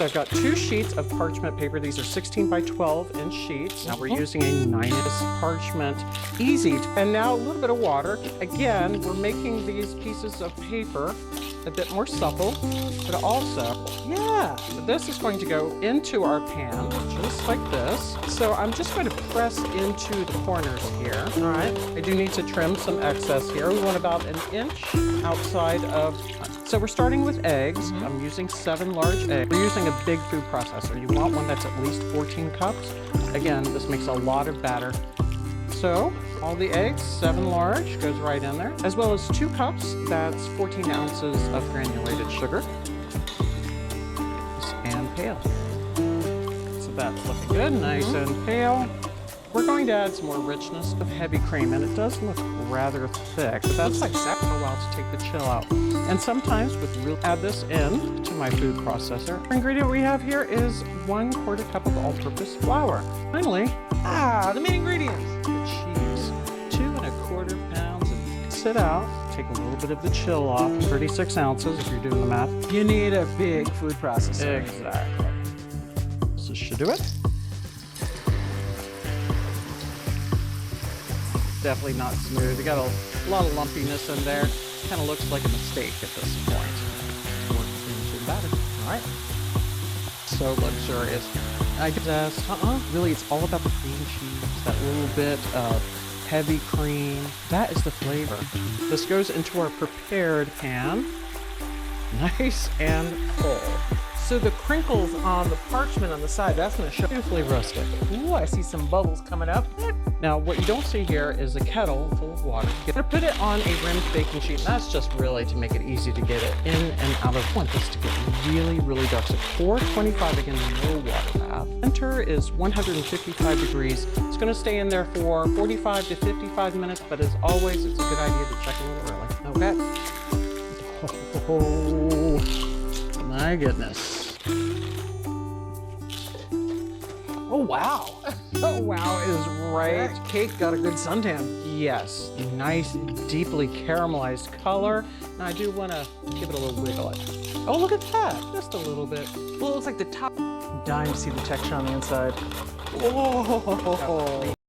So I've got 2 sheets of parchment paper. These are 16 by 12 inch sheets. Now we're using a 9-inch parchment, easy. And now a little bit of water. Again, we're making these pieces of paper a bit more supple, but also, this is going to go into our pan, just like this. So I'm just going to press into the corners here. All right, I do need to trim some excess here. We want about 1 inch outside of. So we're starting with eggs. I'm using 7 large eggs. We're using a big food processor. You want one that's at least 14 cups. Again, this makes a lot of batter. So all the eggs, 7 large, goes right in there, as well as 2 cups. That's 14 ounces of granulated sugar. And pale. So that's looking good, nice and pale. We're going to add some more richness of heavy cream, and it does look rather thick, but that's like a while to take the chill out. And sometimes add this in to my food processor. The ingredient we have here is 1/4 cup of all-purpose flour. Finally, the main ingredients. the cheese. 2 1/4 pounds of sit out. Take a little bit of the chill off. 36 ounces if you're doing the math. You need a big food processor. Exactly. So this should do it. Definitely not smooth. You got a lot of lumpiness in there. Kind of looks like a mistake at this point. Work into the batter. All right. So luxurious. I guess, really, it's all about the cream cheese. That little bit of heavy cream. That is the flavor. This goes into our prepared pan. Nice and full. So the crinkles on the parchment on the side, that's going to show. Beautifully rustic. Ooh, I see some bubbles coming up. Now, what you don't see here is a kettle full of water. You're going to put it on a rimmed baking sheet, and that's just really to make it easy to get it in and out of. I want this to get really, really dark. So 425, again, no water bath. Center is 155 degrees. It's going to stay in there for 45 to 55 minutes, but as always, it's a good idea to check a little early. Okay. Oh, my goodness. Oh, wow. Oh, wow is right. That cake got a good suntan. Yes, nice, deeply caramelized color. Now I do want to give it a little wiggle. Oh, look at that, just a little bit. Well, it looks like the top. I'm dying to see the texture on the inside. Oh.